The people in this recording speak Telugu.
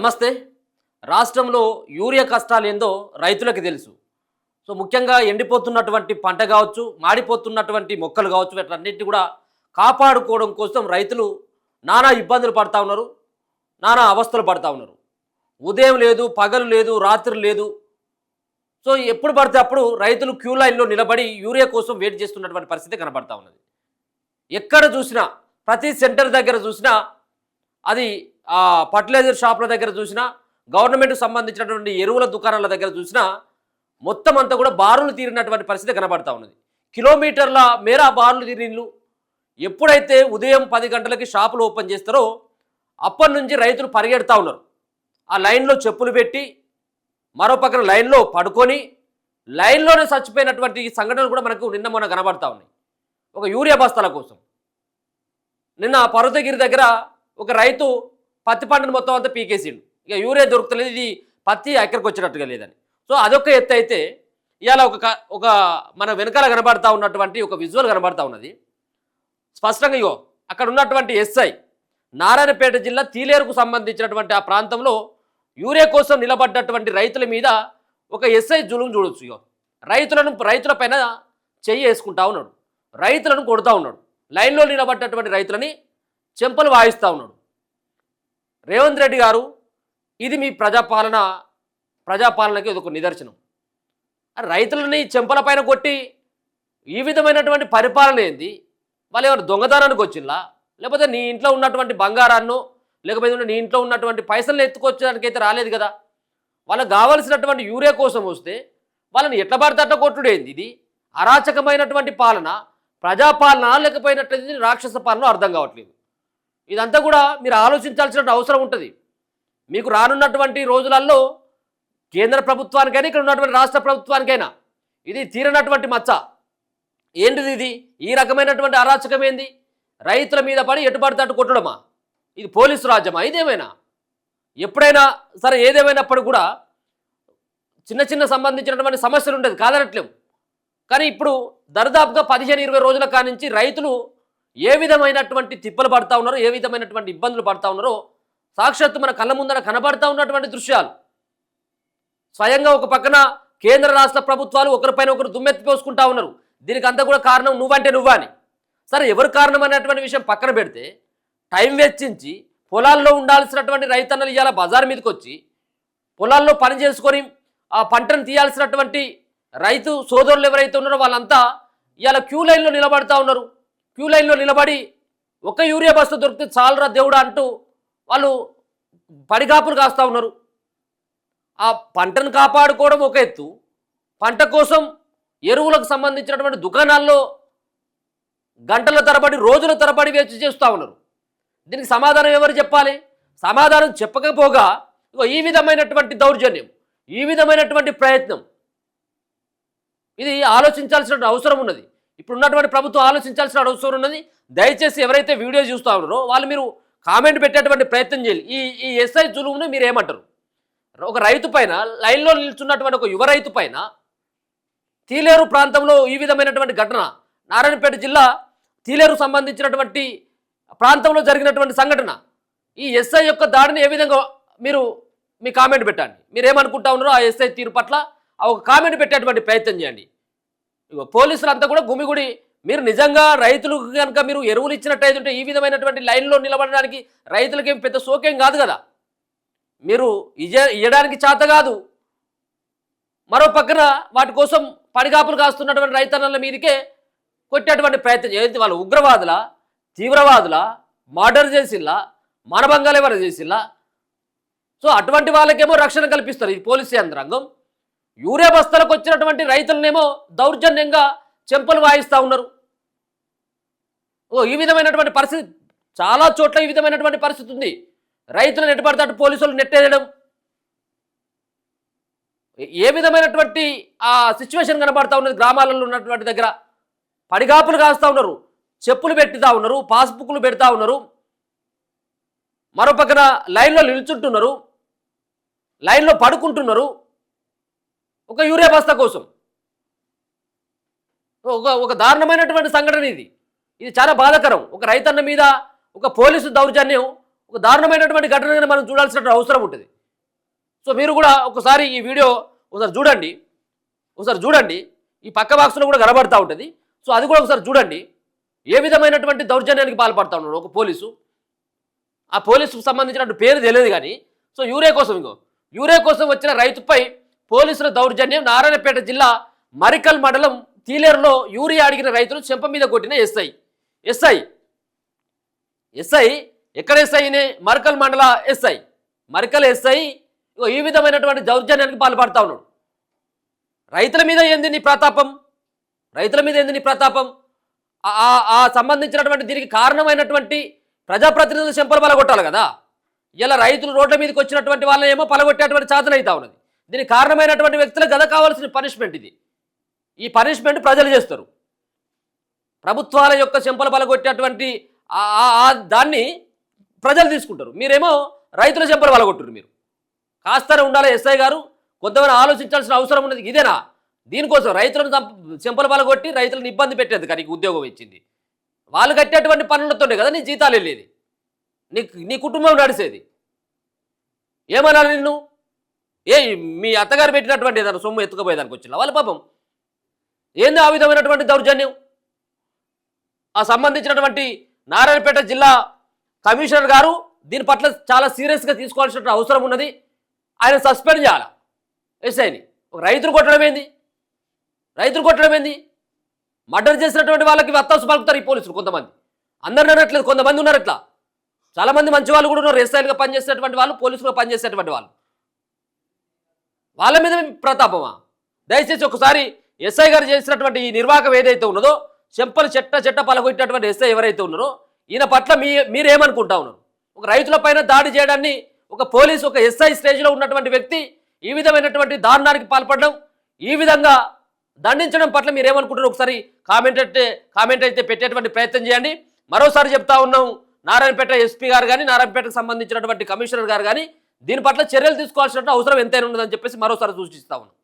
నమస్తే. రాష్ట్రంలో యూరియా కష్టాలేందో రైతులకు తెలుసు. సో ముఖ్యంగా ఎండిపోతున్నటువంటి పంట కావచ్చు, మాడిపోతున్నటువంటి మొక్కలు కావచ్చు, వీటన్నిటిని కూడా కాపాడుకోవడం కోసం రైతులు నానా ఇబ్బందులు పడతా ఉన్నారు, నానా అవస్థలు పడతా ఉన్నారు. ఉదయం లేదు, పగలు లేదు, రాత్రి లేదు. సో ఎప్పుడు పడితే అప్పుడు రైతులు క్యూ లైన్లో నిలబడి యూరియా కోసం వెయిట్ చేస్తున్నటువంటి పరిస్థితి కనబడతా ఉన్నది. ఎక్కడ చూసినా, ప్రతి సెంటర్ దగ్గర చూసినా, అది ఫర్టిలైజర్ షాపుల దగ్గర చూసినా, గవర్నమెంట్కి సంబంధించినటువంటి ఎరువుల దుకాణాల దగ్గర చూసినా మొత్తం అంతా కూడా బారులు తీరినటువంటి పరిస్థితి కనబడతా ఉన్నది. కిలోమీటర్ల మేర బారులు తీరిన్లు. ఎప్పుడైతే ఉదయం 10 గంటలకి షాపులు ఓపెన్ చేస్తారో అప్పటి నుంచి రైతులు పరిగెడతా ఉన్నారు. ఆ లైన్లో చెప్పులు పెట్టి మరో పక్కన లైన్లో పడుకొని లైన్లోనే చచ్చిపోయినటువంటి సంఘటనలు కూడా మనకు నిన్న మొన్న కనబడతా ఉన్నాయి. ఒక యూరియా బస్తాల కోసం నిన్న పర్వతగిరి దగ్గర ఒక రైతు పత్తి పంటను మొత్తం అంతా పీకేసిండు. ఇక యూరియా దొరుకుతలేదు, ఇది పత్తి ఎక్కడికి వచ్చినట్టుగా లేదని. సో అదొక ఎత్తు అయితే, ఇవాళ ఒక మన వెనకాల కనబడతా ఉన్నటువంటి ఒక విజువల్ కనబడతా ఉన్నది స్పష్టంగా. ఇగో అక్కడ ఉన్నటువంటి ఎస్ఐ, నారాయణపేట జిల్లా తీలేరుకు సంబంధించినటువంటి ఆ ప్రాంతంలో యూరియా కోసం నిలబడ్డటువంటి రైతుల మీద ఒక ఎస్ఐ జులుం చూడొచ్చు. ఇగో రైతుల పైన చెయ్యి వేసుకుంటా ఉన్నాడు, రైతులను కొడుతూ ఉన్నాడు, లైన్లో నిలబడ్డటువంటి రైతులని చెంపలు వాయిస్తూ ఉన్నాడు. రేవంత్ రెడ్డి గారు, ఇది మీ ప్రజాపాలనకి ఇది ఒక నిదర్శనం. రైతులని చెంపల పైన కొట్టి ఈ విధమైనటువంటి పరిపాలన ఏంది? వాళ్ళు ఏమైనా దొంగతనానికి వచ్చిందా, లేకపోతే నీ ఇంట్లో ఉన్నటువంటి బంగారాన్నో లేకపోతే నీ ఇంట్లో ఉన్నటువంటి పైసలను ఎత్తుకొచ్చడానికి అయితే రాలేదు కదా. వాళ్ళకి కావాల్సినటువంటి యూరియా కోసం వస్తే వాళ్ళని ఎట్లా పడితే అట్లా కొట్టుడేంది? ఇది అరాచకమైనటువంటి పాలన, ప్రజాపాలన లేకపోయినట్లయితే రాక్షస పాలన అర్థం కావట్లేదు. ఇదంతా కూడా మీరు ఆలోచించాల్సిన అవసరం ఉంటుంది. మీకు రానున్నటువంటి రోజులలో కేంద్ర ప్రభుత్వానికైనా ఇక్కడ ఉన్నటువంటి రాష్ట్ర ప్రభుత్వానికైనా ఇది తీరనటువంటి మచ్చ. ఏంటిది ఇది? ఈ రకమైనటువంటి అరాచకం ఏంది? రైతుల మీద పడి ఎటుపడితే అటు కొట్టడమా? ఇది పోలీసు రాజ్యమా? ఇదేమైనా? ఎప్పుడైనా సరే, ఏదేమైనప్పుడు కూడా చిన్న సంబంధించినటువంటి సమస్యలు ఉండేది కాదనట్లేము. కానీ ఇప్పుడు దరిదాపుగా 15-20 రోజుల కానించి రైతులు ఏ విధమైనటువంటి తిప్పలు పడతా ఉన్నారో, ఏ విధమైనటువంటి ఇబ్బందులు పడతా ఉన్నారో సాక్షాత్తు మన కళ్ళ ముందర కనబడతా ఉన్నటువంటి దృశ్యాలు. స్వయంగా ఒక పక్కన కేంద్ర రాష్ట్ర ప్రభుత్వాలు ఒకరిపైన ఒకరు దుమ్మెత్తిపోసుకుంటా ఉన్నారు. దీనికి అంతా కూడా కారణం నువ్వంటే నువ్వా అని. సరే, ఎవరు కారణం అనేటువంటి విషయం పక్కన పెడితే, టైం వెచ్చించి పొలాల్లో ఉండాల్సినటువంటి రైతన్నలు ఇవాళ బజార్ మీదకి వచ్చి పొలాల్లో పని చేసుకొని ఆ పంటను తీయాల్సినటువంటి రైతు సోదరులు ఎవరైతే ఉన్నారో వాళ్ళంతా ఇవాళ క్యూ లైన్లో నిలబడతా ఉన్నారు. క్యూ లైన్లో నిలబడి ఒక యూరియా బస్తా దొరికితే చాలరా దేవుడా అంటూ వాళ్ళు పడిగాపులు కాస్తూ ఉన్నారు. ఆ పంటను కాపాడుకోవడం ఒక ఎత్తు, పంట కోసం ఎరువులకు సంబంధించినటువంటి దుకాణాల్లో గంటల తరబడి, రోజుల తరబడి వేచి చేస్తూ ఉన్నారు. దీనికి సమాధానం ఎవరు చెప్పాలి? సమాధానం చెప్పకపోగా ఈ విధమైనటువంటి దౌర్జన్యం, ఈ విధమైనటువంటి ప్రయత్నం, ఇది ఆలోచించాల్సిన అవసరం ఉన్నది. ఇప్పుడు ఉన్నటువంటి ప్రభుత్వం ఆలోచించాల్సిన అవసరం ఉన్నది. దయచేసి ఎవరైతే వీడియో చూస్తూ ఉన్నారో వాళ్ళు మీరు కామెంట్ పెట్టేటువంటి ప్రయత్నం చేయాలి. ఈ ఎస్ఐ జులుమును మీరు ఏమంటారు? ఒక రైతు పైన, లైన్లో నిల్చున్నటువంటి ఒక యువ రైతు పైన తీలేరు ప్రాంతంలో ఈ విధమైనటువంటి ఘటన, నారాయణపేట జిల్లా తీలేరు సంబంధించినటువంటి ప్రాంతంలో జరిగినటువంటి సంఘటన, ఈ ఎస్ఐ యొక్క దాడిని ఏ విధంగా మీరు మీ కామెంట్ పెట్టండి. మీరేమనుకుంటా ఉన్నారో ఆ ఎస్ఐ తీరు పట్ల ఒక కామెంట్ పెట్టేటువంటి ప్రయత్నం చేయండి. పోలీసులు అంతా కూడా గుమిగుడి, మీరు నిజంగా రైతులకు కనుక మీరు ఎరువులు ఇచ్చినట్టయితే ఈ విధమైనటువంటి లైన్లో నిలబడడానికి రైతులకేం పెద్ద సోకేం కాదు కదా. మీరు ఇయ్యడానికి చేత కాదు, మరో పక్కన వాటి కోసం పడిగాపులు కాస్తున్నటువంటి రైతన్నల మీదకే కొట్టేటువంటి ప్రయత్నం చేయండి. వాళ్ళు ఉగ్రవాదుల, తీవ్రవాదుల, మర్డర్ చేసిల్లా, మానభంగాలు ఎవరు చేసిల్లా? సో అటువంటి వాళ్ళకేమో రక్షణ కల్పిస్తారు ఈ పోలీసు యంత్రాంగం. యూరియా బస్తాలకు వచ్చినటువంటి రైతులనేమో దౌర్జన్యంగా చెంపలు వాయిస్తూ ఉన్నారు. ఈ విధమైనటువంటి పరిస్థితి చాలా చోట్ల ఈ విధమైనటువంటి పరిస్థితి ఉంది. రైతులను ఎటుపడతాడు పోలీసులు నెట్టేయడం, ఏ విధమైనటువంటి ఆ సిచ్యువేషన్ కనబడతా ఉన్నది. గ్రామాలలో ఉన్నటువంటి దగ్గర పడిగాపులు కాస్తూ ఉన్నారు, చెప్పులు పెడతా ఉన్నారు, పాస్బుక్లు పెడతా ఉన్నారు, మరో పక్కన లైన్లో నిల్చుంటున్నారు, లైన్లో పడుకుంటున్నారు ఒక యూరియా బస్తా కోసం. ఒక దారుణమైనటువంటి సంఘటన ఇది. ఇది చాలా బాధాకరం. ఒక రైతన్న మీద ఒక పోలీసు దౌర్జన్యం, ఒక దారుణమైనటువంటి ఘటనగా మనం చూడాల్సిన అవసరం ఉంటుంది. సో మీరు కూడా ఒకసారి ఈ వీడియో ఒకసారి చూడండి ఈ పక్క బాక్స్లో కూడా కనబడతా ఉంటుంది. సో అది కూడా ఒకసారి చూడండి ఏ విధమైనటువంటి దౌర్జన్యానికి పాల్పడతా ఉన్నాడు ఒక పోలీసు. ఆ పోలీసుకు సంబంధించినటువంటి పేరు తెలియదు కానీ సో యూరియా కోసం వచ్చిన రైతుపై పోలీసుల దౌర్జన్యం. నారాయణపేట జిల్లా మరికల్ మండలం తీలేరులో యూరియా అడిగిన రైతులు చెంప మీద కొట్టిన ఎస్ఐ ఎక్కడ ఎస్ఐనే మరికల్ మండల మరికల్ ఎస్ఐ ఈ విధమైనటువంటి దౌర్జన్యానికి పాల్పడతా ఉన్నాడు. రైతుల మీద ఏంది నీ ప్రతాపం? ఆ సంబంధించినటువంటి దీనికి కారణమైనటువంటి ప్రజాప్రతినిధులు చెంపలు పలగొట్టాలి కదా. ఇలా రైతులు రోడ్ల మీదకి వచ్చినటువంటి వాళ్ళని ఏమో పలగొట్టేటువంటి సాధన అవుతా ఉన్నది. దీనికి కారణమైనటువంటి వ్యక్తులకు కదా కావాల్సిన పనిష్మెంట్ ఇది. ఈ పనిష్మెంట్ ప్రజలు చేస్తారు. ప్రభుత్వాల యొక్క చెంపలు పలగొట్టేటువంటి దాన్ని ప్రజలు తీసుకుంటారు. మీరేమో రైతుల చెంపలు పలగొట్టురు. మీరు కాస్తనే ఉండాలి ఎస్ఐ గారు, కొంతమంది ఆలోచించాల్సిన అవసరం ఉన్నది. ఇదేనా దీనికోసం రైతులను చెంపలు పలగొట్టి రైతులను ఇబ్బంది పెట్టేది కానీ ఉద్యోగం ఇచ్చింది. వాళ్ళు కట్టేటువంటి పనులతోనే కదా నీ జీతాలు వెళ్ళేది, నీ కుటుంబం నడిచేది. ఏమన్నారు నిన్ను? మీ అత్తగారు పెట్టినటువంటి ఏదైనా సొమ్ము ఎత్తుకుపోయేదానికి వచ్చిన వాళ్ళ పాపం ఏంది ఆ విధమైనటువంటి దౌర్జన్యం? ఆ సంబంధించినటువంటి నారాయణపేట జిల్లా కమిషనర్ గారు దీని పట్ల చాలా సీరియస్గా తీసుకోవాల్సిన అవసరం ఉన్నది. ఆయన సస్పెండ్ చేయాలి ఎస్ఐని. ఒక రైతులు కొట్టడం ఏంది? మర్డర్ చేసినటువంటి వాళ్ళకి వత్తాసు పలుకుతారు ఈ పోలీసులు. కొంతమంది అందరిని అనట్లేదు, కొంతమంది ఉన్నారు ఇట్లా. చాలామంది మంచి వాళ్ళు కూడా ఉన్నారు, ఎస్ఐలుగా పనిచేసేటువంటి వాళ్ళు, పోలీసులుగా పనిచేసేటువంటి వాళ్ళు. వాళ్ళ మీద ప్రతాపమా? దయచేసి ఒకసారి ఎస్ఐ గారు చేసినటువంటి ఈ నిర్వాహకం ఏదైతే ఉన్నదో, చెంపలు చెట్ట పలగొట్టినటువంటి ఎస్ఐ ఎవరైతే ఉన్నారో ఈయన పట్ల మీరేమనుకుంటా ఉన్నారు? ఒక రైతుల పైన దాడి చేయడాన్ని ఒక పోలీసు, ఒక ఎస్ఐ స్టేజ్లో ఉన్నటువంటి వ్యక్తి ఈ విధమైనటువంటి దారుణానికి పాల్పడడం, ఈ విధంగా దండించడం పట్ల మీరేమనుకుంటారు? ఒకసారి కామెంట్ అయితే పెట్టేటువంటి ప్రయత్నం చేయండి. మరోసారి చెప్తా ఉన్నాం, నారాయణపేట ఎస్పీ గారు కానీ, నారాయణపేటకు సంబంధించినటువంటి కమిషనర్ గారు కానీ దీని పట్ల చర్యలు తీసుకోవాల్సిన అవసరం ఎంతైనా ఉన్నదని చెప్పేసి మరోసారి సూచిస్తా ఉన్నాం.